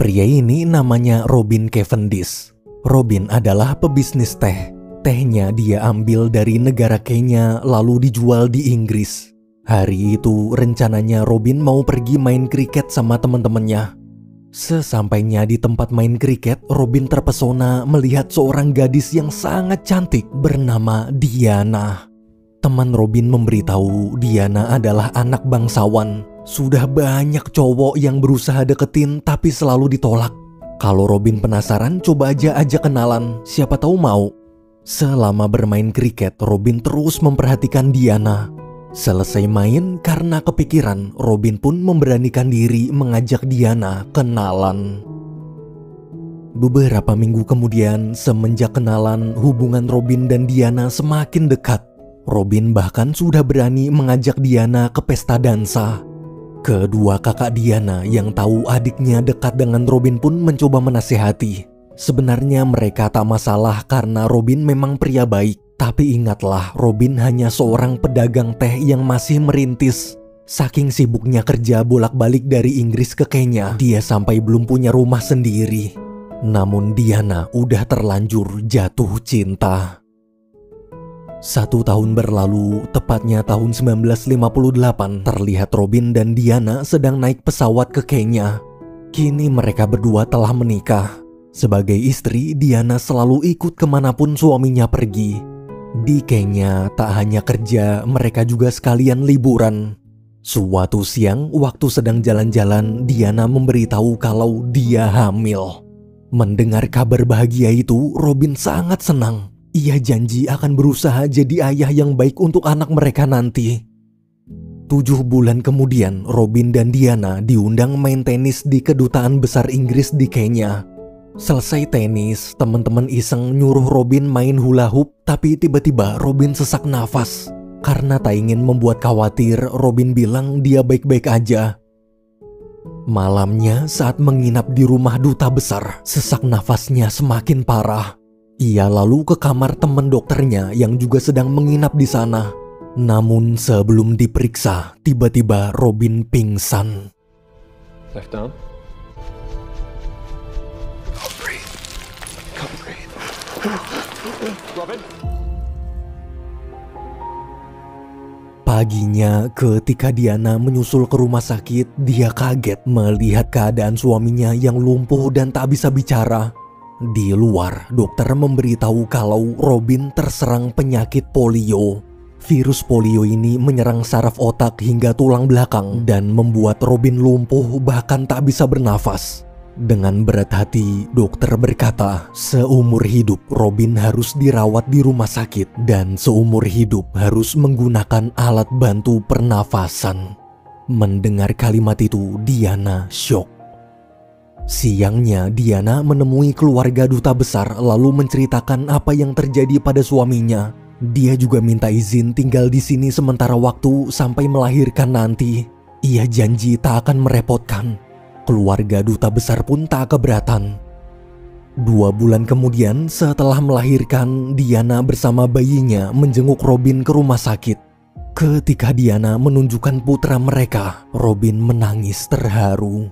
Pria ini namanya Robin Cavendish. Robin adalah pebisnis teh. Tehnya dia ambil dari negara Kenya lalu dijual di Inggris. Hari itu rencananya Robin mau pergi main kriket sama teman-temannya. Sesampainya di tempat main kriket, Robin terpesona melihat seorang gadis yang sangat cantik bernama Diana. Teman Robin memberitahu Diana adalah anak bangsawan. Sudah banyak cowok yang berusaha deketin tapi selalu ditolak. Kalau Robin penasaran, coba aja ajak kenalan, siapa tahu mau. Selama bermain kriket, Robin terus memperhatikan Diana. Selesai main, karena kepikiran, Robin pun memberanikan diri mengajak Diana kenalan. Beberapa minggu kemudian, semenjak kenalan, hubungan Robin dan Diana semakin dekat. Robin bahkan sudah berani mengajak Diana ke pesta dansa. Kedua kakak Diana yang tahu adiknya dekat dengan Robin pun mencoba menasihati. Sebenarnya mereka tak masalah karena Robin memang pria baik. Tapi ingatlah, Robin hanya seorang pedagang teh yang masih merintis. Saking sibuknya kerja bolak-balik dari Inggris ke Kenya, dia sampai belum punya rumah sendiri. Namun Diana udah terlanjur jatuh cinta. 1 tahun berlalu, tepatnya tahun 1958, terlihat Robin dan Diana sedang naik pesawat ke Kenya. Kini mereka berdua telah menikah. Sebagai istri, Diana selalu ikut kemanapun suaminya pergi. Di Kenya, tak hanya kerja, mereka juga sekalian liburan. Suatu siang, waktu sedang jalan-jalan, Diana memberitahu kalau dia hamil. Mendengar kabar bahagia itu, Robin sangat senang. Ia janji akan berusaha jadi ayah yang baik untuk anak mereka nanti. 7 bulan kemudian, Robin dan Diana diundang main tenis di Kedutaan Besar Inggris di Kenya. Selesai tenis, teman-teman iseng nyuruh Robin main hula hoop, tapi tiba-tiba Robin sesak nafas. Karena tak ingin membuat khawatir, Robin bilang dia baik-baik aja. Malamnya saat menginap di rumah duta besar, sesak nafasnya semakin parah. Ia lalu ke kamar teman dokternya yang juga sedang menginap di sana. Namun sebelum diperiksa, tiba-tiba Robin pingsan. Left arm. Can't breathe. Robin. Paginya ketika Diana menyusul ke rumah sakit, dia kaget melihat keadaan suaminya yang lumpuh dan tak bisa bicara. Di luar, dokter memberitahu kalau Robin terserang penyakit polio. Virus polio ini menyerang saraf otak hingga tulang belakang dan membuat Robin lumpuh bahkan tak bisa bernafas. Dengan berat hati, dokter berkata, seumur hidup Robin harus dirawat di rumah sakit dan seumur hidup harus menggunakan alat bantu pernafasan. Mendengar kalimat itu, Diana syok. Siangnya, Diana menemui keluarga duta besar lalu menceritakan apa yang terjadi pada suaminya. Dia juga minta izin tinggal di sini sementara waktu sampai melahirkan nanti. Ia janji tak akan merepotkan. Keluarga duta besar pun tak keberatan. 2 bulan kemudian setelah melahirkan, Diana bersama bayinya menjenguk Robin ke rumah sakit. Ketika Diana menunjukkan putra mereka, Robin menangis terharu.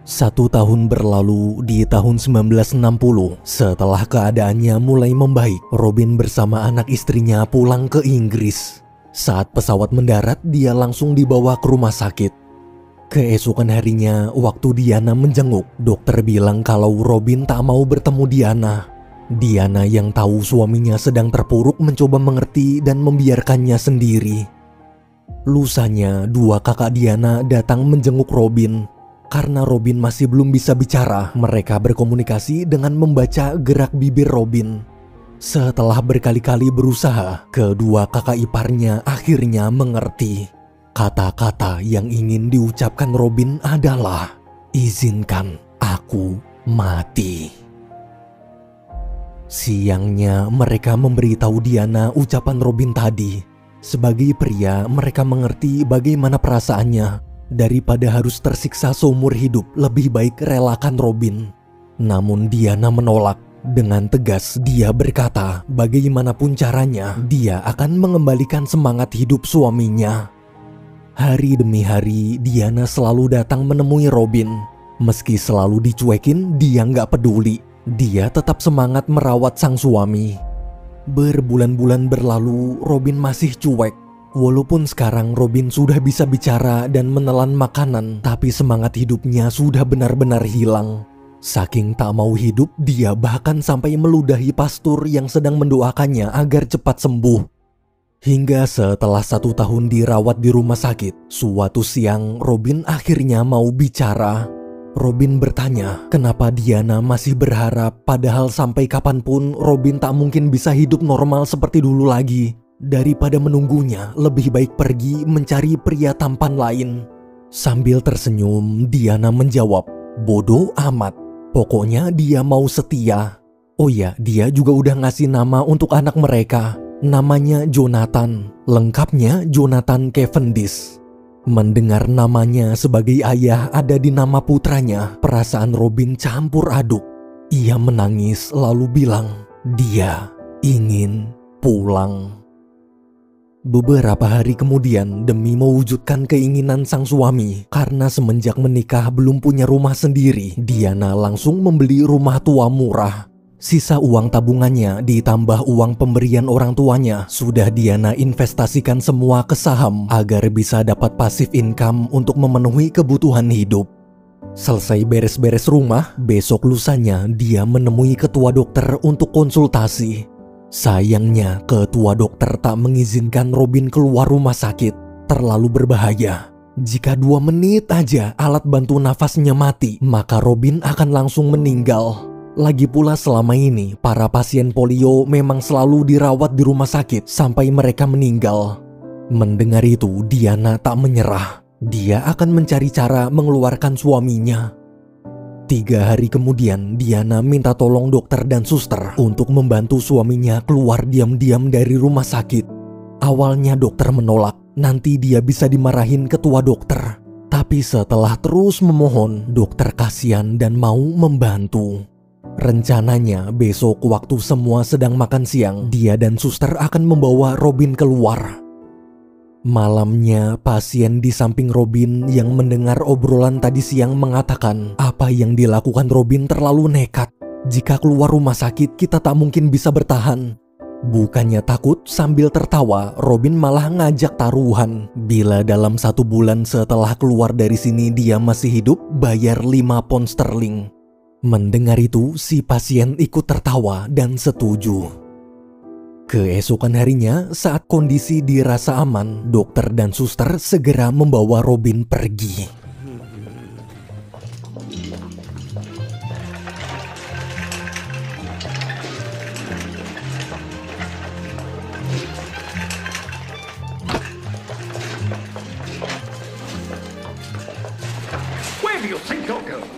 1 tahun berlalu di tahun 1960, setelah keadaannya mulai membaik, Robin bersama anak istrinya pulang ke Inggris. Saat pesawat mendarat, dia langsung dibawa ke rumah sakit. Keesokan harinya, waktu Diana menjenguk, dokter bilang kalau Robin tak mau bertemu Diana. Diana yang tahu suaminya sedang terpuruk mencoba mengerti dan membiarkannya sendiri. Lusanya, 2 kakak Diana datang menjenguk Robin. Karena Robin masih belum bisa bicara, mereka berkomunikasi dengan membaca gerak bibir Robin. Setelah berkali-kali berusaha, kedua kakak iparnya akhirnya mengerti. Kata-kata yang ingin diucapkan Robin adalah, "Izinkan aku mati." Siangnya mereka memberitahu Diana ucapan Robin tadi. Sebagai pria, mereka mengerti bagaimana perasaannya. Daripada harus tersiksa seumur hidup, lebih baik relakan Robin. Namun Diana menolak. Dengan tegas dia berkata, bagaimanapun caranya, dia akan mengembalikan semangat hidup suaminya. Hari demi hari, Diana selalu datang menemui Robin. Meski selalu dicuekin, dia nggak peduli. Dia tetap semangat merawat sang suami. Berbulan-bulan berlalu, Robin masih cuek. Walaupun sekarang Robin sudah bisa bicara dan menelan makanan, tapi semangat hidupnya sudah benar-benar hilang. Saking tak mau hidup, dia bahkan sampai meludahi pastor yang sedang mendoakannya agar cepat sembuh. Hingga setelah 1 tahun dirawat di rumah sakit, suatu siang Robin akhirnya mau bicara. Robin bertanya kenapa Diana masih berharap, padahal sampai kapanpun Robin tak mungkin bisa hidup normal seperti dulu lagi. Daripada menunggunya, lebih baik pergi mencari pria tampan lain. Sambil tersenyum, Diana menjawab, bodoh amat. Pokoknya dia mau setia. Oh ya, dia juga udah ngasih nama untuk anak mereka. Namanya Jonathan, lengkapnya Jonathan Cavendish. Mendengar namanya sebagai ayah ada di nama putranya, perasaan Robin campur aduk. Ia menangis lalu bilang, dia ingin pulang. Beberapa hari kemudian, demi mewujudkan keinginan sang suami, karena semenjak menikah belum punya rumah sendiri, Diana langsung membeli rumah tua murah. Sisa uang tabungannya ditambah uang pemberian orang tuanya sudah Diana investasikan semua ke saham agar bisa dapat pasif income untuk memenuhi kebutuhan hidup. Selesai beres-beres rumah, besok lusanya dia menemui ketua dokter untuk konsultasi. Sayangnya ketua dokter tak mengizinkan Robin keluar rumah sakit. Terlalu berbahaya. Jika 2 menit aja alat bantu nafasnya mati, maka Robin akan langsung meninggal. Lagi pula selama ini, para pasien polio memang selalu dirawat di rumah sakit sampai mereka meninggal. Mendengar itu, Diana tak menyerah. Dia akan mencari cara mengeluarkan suaminya. 3 hari kemudian, Diana minta tolong dokter dan suster untuk membantu suaminya keluar diam-diam dari rumah sakit. Awalnya dokter menolak, nanti dia bisa dimarahin ketua dokter. Tapi setelah terus memohon, dokter kasihan dan mau membantu. Rencananya besok waktu semua sedang makan siang, dia dan suster akan membawa Robin keluar. Malamnya, pasien di samping Robin yang mendengar obrolan tadi siang mengatakan apa yang dilakukan Robin terlalu nekat. Jika keluar rumah sakit, kita tak mungkin bisa bertahan. Bukannya takut, sambil tertawa, Robin malah ngajak taruhan. Bila dalam 1 bulan setelah keluar dari sini dia masih hidup, bayar 5 pound sterling. Mendengar itu, si pasien ikut tertawa dan setuju. Keesokan harinya, saat kondisi dirasa aman, dokter dan suster segera membawa Robin pergi.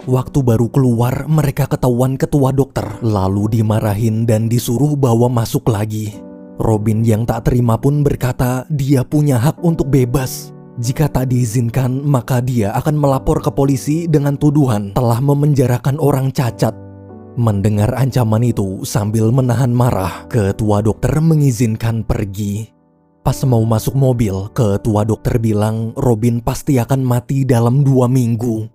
Waktu baru keluar, mereka ketahuan ketua dokter, lalu dimarahin dan disuruh bawa masuk lagi. Robin yang tak terima pun berkata dia punya hak untuk bebas. Jika tak diizinkan, maka dia akan melapor ke polisi dengan tuduhan telah memenjarakan orang cacat. Mendengar ancaman itu, sambil menahan marah, ketua dokter mengizinkan pergi. Pas mau masuk mobil, ketua dokter bilang Robin pasti akan mati dalam 2 minggu.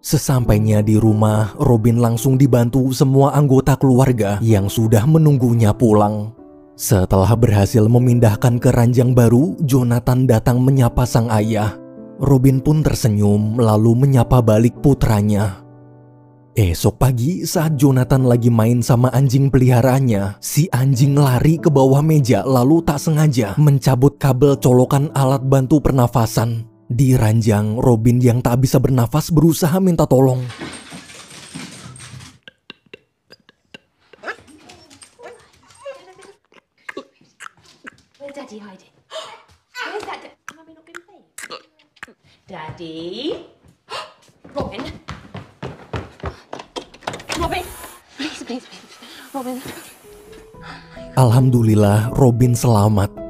Sesampainya di rumah, Robin langsung dibantu semua anggota keluarga yang sudah menunggunya pulang. Setelah berhasil memindahkan ke ranjang baru, Jonathan datang menyapa sang ayah. Robin pun tersenyum lalu menyapa balik putranya. Esok pagi saat Jonathan lagi main sama anjing peliharaannya, si anjing lari ke bawah meja lalu tak sengaja mencabut kabel colokan alat bantu pernafasan. Di ranjang, Robin yang tak bisa bernafas berusaha minta tolong. Where's Daddy hiding? Where's that? Mummy not going to play? Daddy? Robin? Robin? Please. Robin. Alhamdulillah, Robin selamat.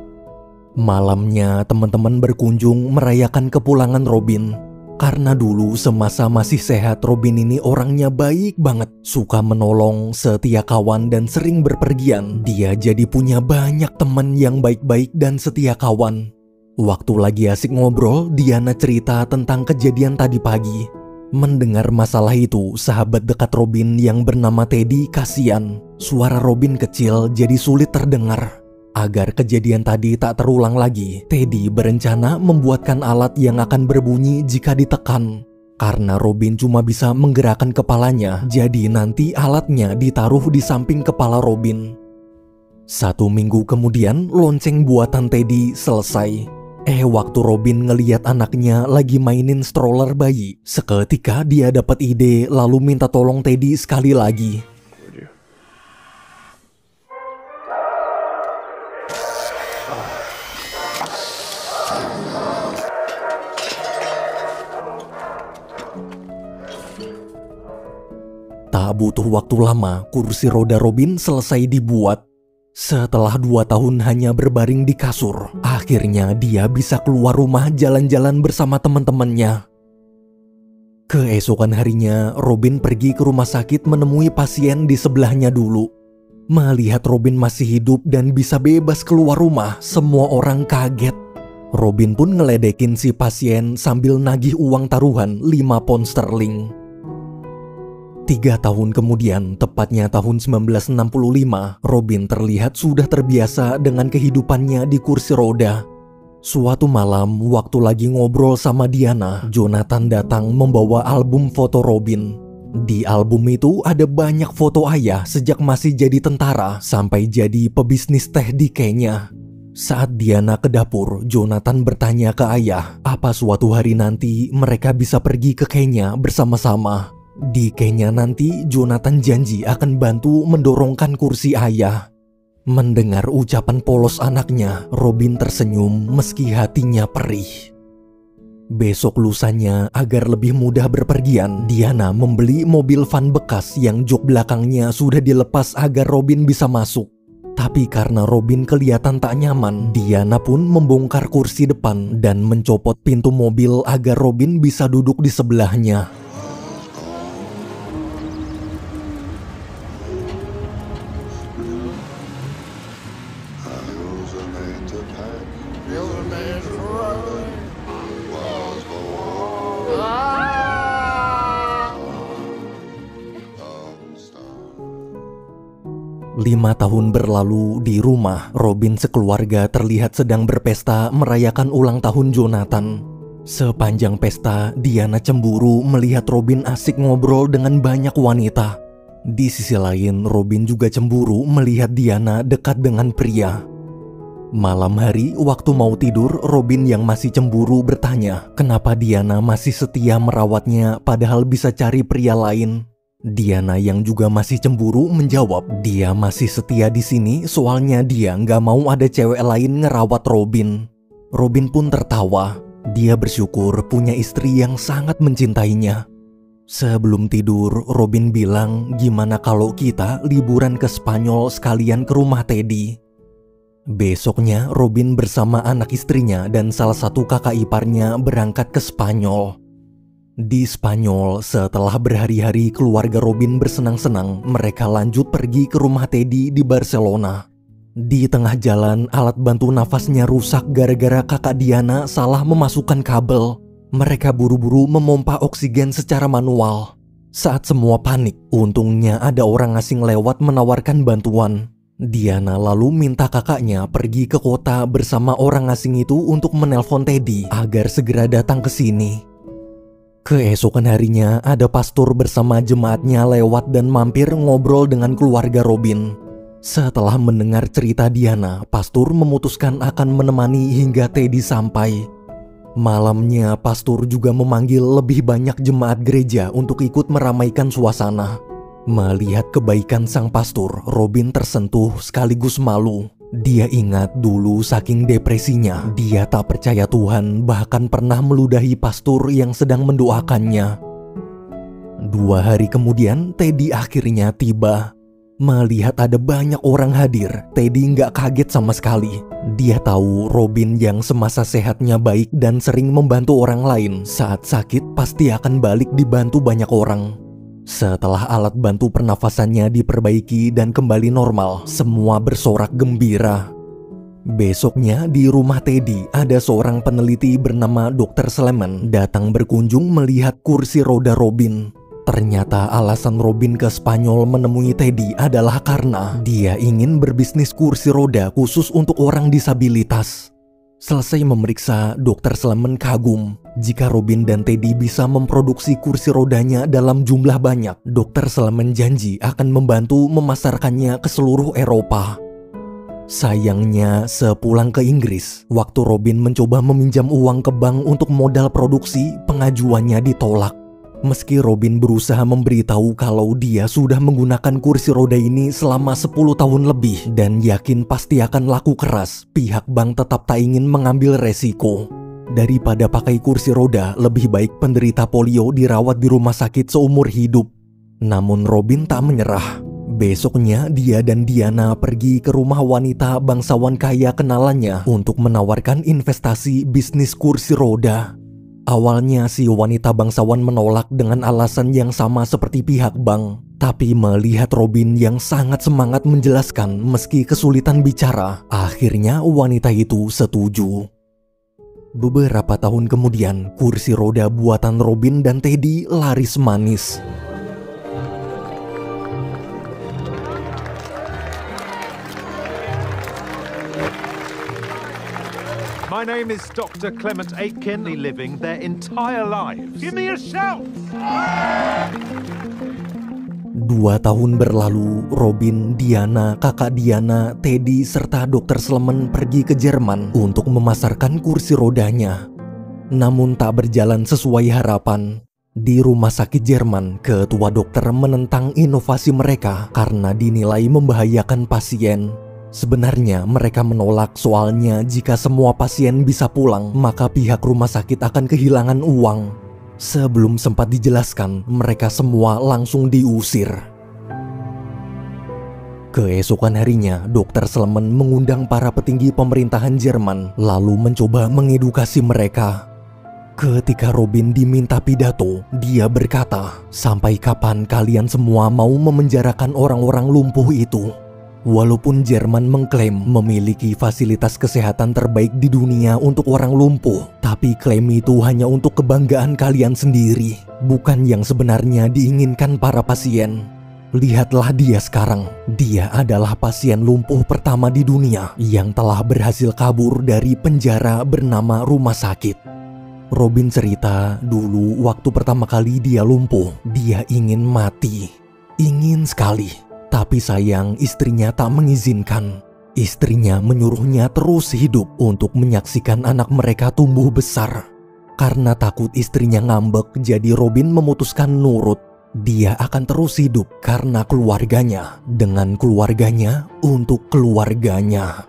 Malamnya, teman-teman berkunjung merayakan kepulangan Robin. Karena dulu semasa masih sehat, Robin ini orangnya baik banget. Suka menolong, setia kawan, dan sering berpergian. Dia jadi punya banyak teman yang baik-baik dan setia kawan. Waktu lagi asik ngobrol, Diana cerita tentang kejadian tadi pagi. Mendengar masalah itu, sahabat dekat Robin yang bernama Teddy kasihan. Suara Robin kecil jadi sulit terdengar. Agar kejadian tadi tak terulang lagi, Teddy berencana membuatkan alat yang akan berbunyi jika ditekan. Karena Robin cuma bisa menggerakkan kepalanya, jadi nanti alatnya ditaruh di samping kepala Robin. 1 minggu kemudian, lonceng buatan Teddy selesai. Waktu Robin ngeliat anaknya lagi mainin stroller bayi, seketika dia dapat ide lalu minta tolong Teddy sekali lagi. Tak butuh waktu lama, kursi roda Robin selesai dibuat. Setelah 2 tahun hanya berbaring di kasur, akhirnya dia bisa keluar rumah jalan-jalan bersama teman-temannya. Keesokan harinya, Robin pergi ke rumah sakit menemui pasien di sebelahnya dulu. Melihat Robin masih hidup dan bisa bebas keluar rumah, semua orang kaget. Robin pun ngeledekin si pasien sambil nagih uang taruhan 5 pound sterling. 3 tahun kemudian, tepatnya tahun 1965, Robin terlihat sudah terbiasa dengan kehidupannya di kursi roda. Suatu malam, waktu lagi ngobrol sama Diana, Jonathan datang membawa album foto Robin. Di album itu ada banyak foto ayah sejak masih jadi tentara sampai jadi pebisnis teh di Kenya. Saat Diana ke dapur, Jonathan bertanya ke ayah, apa suatu hari nanti mereka bisa pergi ke Kenya bersama-sama. Di Kenya nanti, Jonathan janji akan bantu mendorongkan kursi ayah. Mendengar ucapan polos anaknya, Robin tersenyum meski hatinya perih. Besok lusanya, agar lebih mudah berpergian, Diana membeli mobil van bekas yang jok belakangnya sudah dilepas agar Robin bisa masuk. Tapi karena Robin kelihatan tak nyaman, Diana pun membongkar kursi depan dan mencopot pintu mobil agar Robin bisa duduk di sebelahnya. Lima tahun berlalu di rumah, Robin sekeluarga terlihat sedang berpesta merayakan ulang tahun Jonathan. Sepanjang pesta, Diana cemburu melihat Robin asik ngobrol dengan banyak wanita. Di sisi lain, Robin juga cemburu melihat Diana dekat dengan pria. Malam hari, waktu mau tidur, Robin yang masih cemburu bertanya, kenapa Diana masih setia merawatnya padahal bisa cari pria lain. Diana yang juga masih cemburu menjawab, dia masih setia di sini soalnya dia nggak mau ada cewek lain ngerawat Robin. Robin pun tertawa. Dia bersyukur punya istri yang sangat mencintainya. Sebelum tidur, Robin bilang, gimana kalau kita liburan ke Spanyol sekalian ke rumah Teddy. Besoknya, Robin bersama anak istrinya dan salah satu kakak iparnya berangkat ke Spanyol. Di Spanyol, setelah berhari-hari keluarga Robin bersenang-senang, mereka lanjut pergi ke rumah Teddy di Barcelona. Di tengah jalan, alat bantu nafasnya rusak gara-gara kakak Diana salah memasukkan kabel. Mereka buru-buru memompa oksigen secara manual. Saat semua panik, untungnya ada orang asing lewat menawarkan bantuan. Diana lalu minta kakaknya pergi ke kota bersama orang asing itu untuk menelpon Teddy agar segera datang ke sini. Keesokan harinya, ada pastor bersama jemaatnya lewat dan mampir ngobrol dengan keluarga Robin. Setelah mendengar cerita Diana, pastor memutuskan akan menemani hingga Teddy sampai. Malamnya, pastor juga memanggil lebih banyak jemaat gereja untuk ikut meramaikan suasana. Melihat kebaikan sang pastor, Robin tersentuh sekaligus malu. Dia ingat dulu saking depresinya, dia tak percaya Tuhan bahkan pernah meludahi pastor yang sedang mendoakannya. 2 hari kemudian, Teddy akhirnya tiba. Melihat ada banyak orang hadir, Teddy nggak kaget sama sekali. Dia tahu Robin yang semasa sehatnya baik dan sering membantu orang lain, saat sakit pasti akan balik dibantu banyak orang. Setelah alat bantu pernafasannya diperbaiki dan kembali normal, semua bersorak gembira. Besoknya di rumah Teddy ada seorang peneliti bernama Dr. Sleman datang berkunjung melihat kursi roda Robin. Ternyata alasan Robin ke Spanyol menemui Teddy adalah karena dia ingin berbisnis kursi roda khusus untuk orang disabilitas. Selesai memeriksa, Dr. Sleman kagum. Jika Robin dan Teddy bisa memproduksi kursi rodanya dalam jumlah banyak, Dr. Sleman janji akan membantu memasarkannya ke seluruh Eropa. Sayangnya, sepulang ke Inggris, waktu Robin mencoba meminjam uang ke bank untuk modal produksi, pengajuannya ditolak. Meski Robin berusaha memberitahu kalau dia sudah menggunakan kursi roda ini selama 10 tahun lebih dan yakin pasti akan laku keras, pihak bank tetap tak ingin mengambil resiko. Daripada pakai kursi roda, lebih baik penderita polio dirawat di rumah sakit seumur hidup. Namun Robin tak menyerah. Besoknya dia dan Diana pergi ke rumah wanita bangsawan kaya kenalannya untuk menawarkan investasi bisnis kursi roda. Awalnya si wanita bangsawan menolak dengan alasan yang sama seperti pihak bank. Tapi melihat Robin yang sangat semangat menjelaskan meski kesulitan bicara, akhirnya wanita itu setuju. Beberapa tahun kemudian, kursi roda buatan Robin dan Teddy laris manis. My name is Dr. Clement Aitken, living their entire lives. Give me a shout! 2 tahun berlalu, Robin, Diana, kakak Diana, Teddy, serta Dr. Sleman pergi ke Jerman untuk memasarkan kursi rodanya. Namun tak berjalan sesuai harapan. Di rumah sakit Jerman, ketua dokter menentang inovasi mereka karena dinilai membahayakan pasien. Sebenarnya mereka menolak soalnya jika semua pasien bisa pulang, maka pihak rumah sakit akan kehilangan uang. Sebelum sempat dijelaskan, mereka semua langsung diusir. Keesokan harinya, Dr. Sleman mengundang para petinggi pemerintahan Jerman, lalu mencoba mengedukasi mereka. Ketika Robin diminta pidato, dia berkata, "Sampai kapan kalian semua mau memenjarakan orang-orang lumpuh itu?" Walaupun Jerman mengklaim memiliki fasilitas kesehatan terbaik di dunia untuk orang lumpuh, tapi klaim itu hanya untuk kebanggaan kalian sendiri, bukan yang sebenarnya diinginkan para pasien. Lihatlah dia sekarang, dia adalah pasien lumpuh pertama di dunia yang telah berhasil kabur dari penjara bernama rumah sakit. Robin cerita, dulu waktu pertama kali dia lumpuh, dia ingin mati. Ingin sekali. Tapi sayang istrinya tak mengizinkan. Istrinya menyuruhnya terus hidup untuk menyaksikan anak mereka tumbuh besar. Karena takut istrinya ngambek, jadi Robin memutuskan nurut. Dia akan terus hidup karena keluarganya, dengan keluarganya, untuk keluarganya.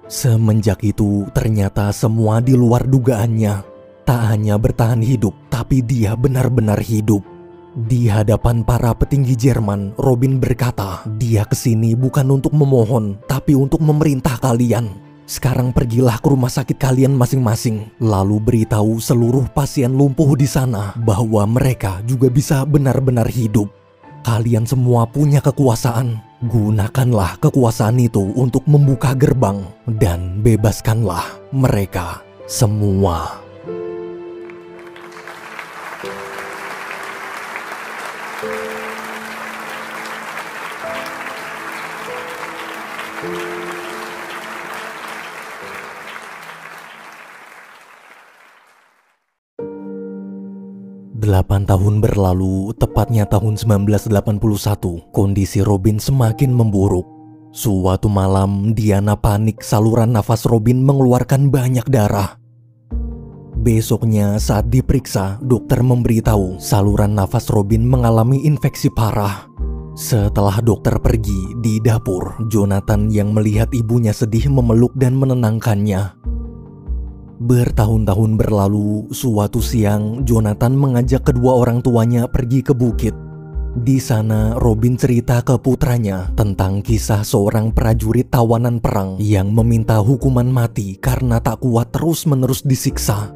Semenjak itu ternyata semua di luar dugaannya. Tak hanya bertahan hidup, tapi dia benar-benar hidup. Di hadapan para petinggi Jerman, Robin berkata, dia kesini bukan untuk memohon, tapi untuk memerintah kalian. Sekarang pergilah ke rumah sakit kalian masing-masing, lalu beritahu seluruh pasien lumpuh di sana bahwa mereka juga bisa benar-benar hidup. Kalian semua punya kekuasaan, gunakanlah kekuasaan itu untuk membuka gerbang dan bebaskanlah mereka semua. Delapan tahun berlalu, tepatnya tahun 1981, kondisi Robin semakin memburuk. Suatu malam, Diana panik saluran nafas Robin mengeluarkan banyak darah. Besoknya saat diperiksa, dokter memberitahu saluran nafas Robin mengalami infeksi parah. Setelah dokter pergi, di dapur, Jonathan yang melihat ibunya sedih memeluk dan menenangkannya. Bertahun-tahun berlalu, suatu siang Jonathan mengajak kedua orang tuanya pergi ke bukit. Di sana Robin cerita ke putranya tentang kisah seorang prajurit tawanan perang yang meminta hukuman mati karena tak kuat terus-menerus disiksa.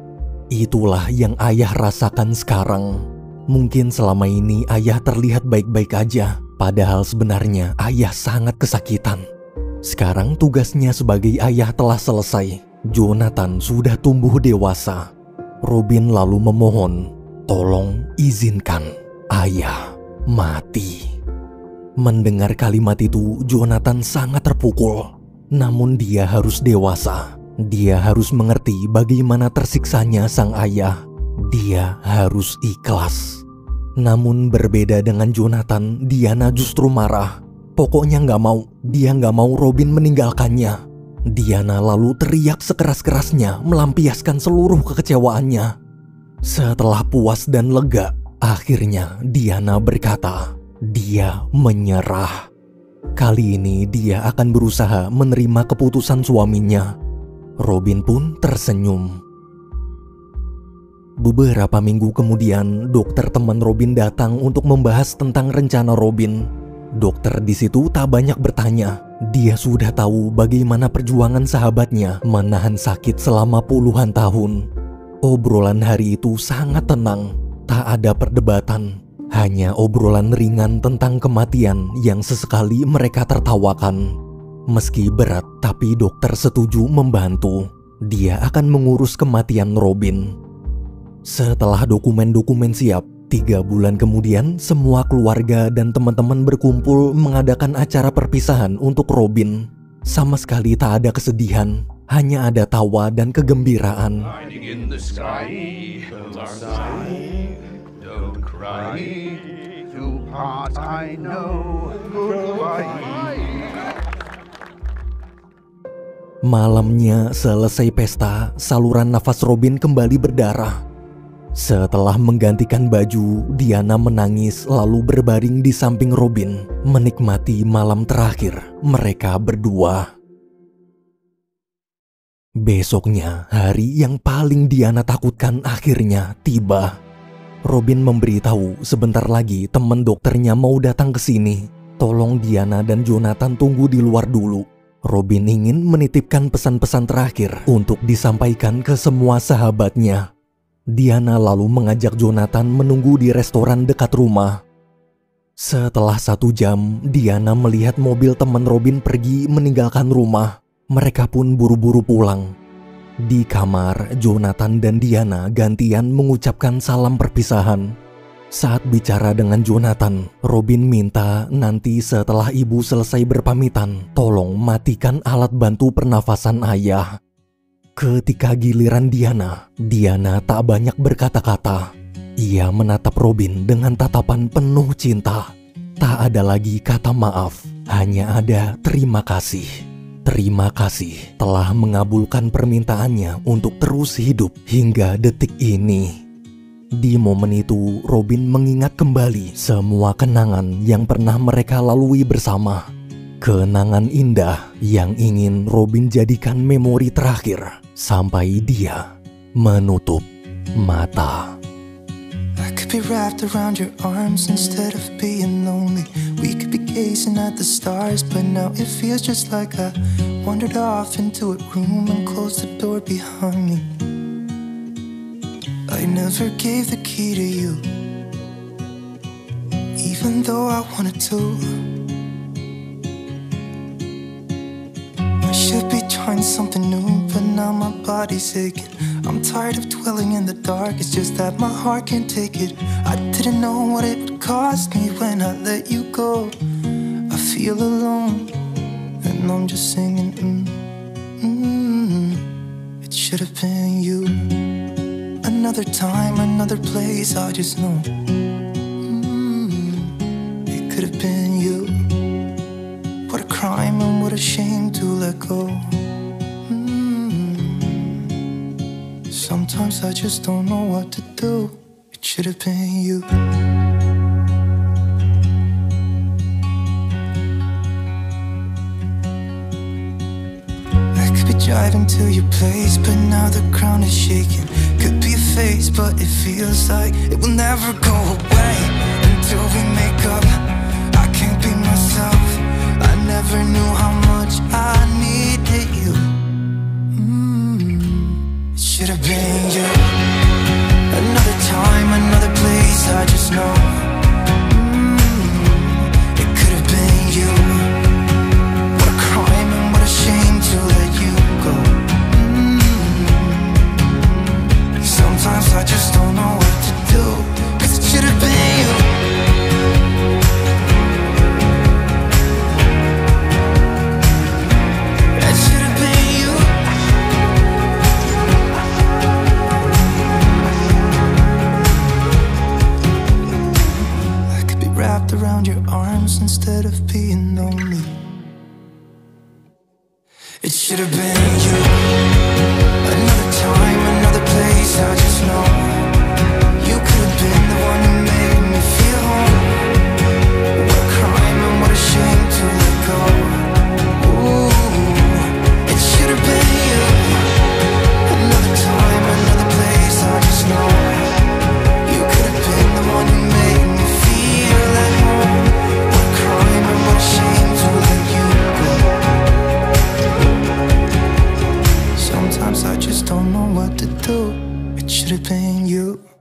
Itulah yang ayah rasakan sekarang. Mungkin selama ini ayah terlihat baik-baik aja, padahal sebenarnya ayah sangat kesakitan. Sekarang tugasnya sebagai ayah telah selesai. Jonathan sudah tumbuh dewasa. Robin lalu memohon, "Tolong izinkan ayah mati." Mendengar kalimat itu, Jonathan sangat terpukul. Namun dia harus dewasa. Dia harus mengerti bagaimana tersiksanya sang ayah. Dia harus ikhlas. Namun berbeda dengan Jonathan, Diana justru marah. Pokoknya dia nggak mau Robin meninggalkannya. Diana lalu teriak sekeras-kerasnya, melampiaskan seluruh kekecewaannya. Setelah puas dan lega, akhirnya Diana berkata, dia menyerah. Kali ini dia akan berusaha menerima keputusan suaminya. Robin pun tersenyum. Beberapa minggu kemudian, dokter teman Robin datang untuk membahas tentang rencana Robin. Dokter di situ tak banyak bertanya. Dia sudah tahu bagaimana perjuangan sahabatnya menahan sakit selama puluhan tahun. Obrolan hari itu sangat tenang, tak ada perdebatan. Hanya obrolan ringan tentang kematian yang sesekali mereka tertawakan. Meski berat, tapi dokter setuju membantu. Dia akan mengurus kematian Robin. Setelah dokumen-dokumen siap, 3 bulan kemudian semua keluarga dan teman-teman berkumpul mengadakan acara perpisahan untuk Robin. Sama sekali tak ada kesedihan, hanya ada tawa dan kegembiraan. Malamnya selesai pesta, saluran nafas Robin kembali berdarah. Setelah menggantikan baju, Diana menangis lalu berbaring di samping Robin, menikmati malam terakhir mereka berdua. Besoknya, hari yang paling Diana takutkan akhirnya tiba. Robin memberitahu sebentar lagi teman dokternya mau datang ke sini. Tolong Diana dan Jonathan tunggu di luar dulu. Robin ingin menitipkan pesan-pesan terakhir untuk disampaikan ke semua sahabatnya. Diana lalu mengajak Jonathan menunggu di restoran dekat rumah. Setelah 1 jam, Diana melihat mobil teman Robin pergi meninggalkan rumah. Mereka pun buru-buru pulang. Di kamar, Jonathan dan Diana gantian mengucapkan salam perpisahan. Saat bicara dengan Jonathan, Robin minta nanti setelah ibu selesai berpamitan, tolong matikan alat bantu pernafasan ayah. Ketika giliran Diana tak banyak berkata-kata. Ia menatap Robin dengan tatapan penuh cinta. Tak ada lagi kata maaf, hanya ada terima kasih. Terima kasih telah mengabulkan permintaannya untuk terus hidup hingga detik ini. Di momen itu, Robin mengingat kembali semua kenangan yang pernah mereka lalui bersama. Kenangan indah yang ingin Robin jadikan memori terakhir sampai dia menutup mata. I could be wrapped around your arms instead of being lonely. We could be gazing at the stars, but now it feels just like I wandered off into a room and closed the door behind me. I never gave the key to you, even though I wanted to. I should be trying something new, but now my body's aching. I'm tired of dwelling in the dark, it's just that my heart can't take it. I didn't know what it would cost me when I let you go. I feel alone, and I'm just singing, It should have been you. Another time, another place, I just know it could have been you. What a crime and what a shame to let go. Sometimes I just don't know what to do. It should have been you. I could be driving to your place, but now the ground is shaking. Could be a phase, but it feels like it will never go away until we make up. I can't be myself. I never knew how much I needed you. It should have been you. Another time, another place, I just know it could have been you. What a crime and around your arms instead of being lonely. It should have been you. Another time, another place, I just know you could have been the one who made me feel home. What a crime and what a shame to let go. Ooh, it should have been you. Another time, another place, I just know you could have been the one who made me feel at home. What a crime and what a shame to let you go. Sometimes I just don't know what to do. It should have been you.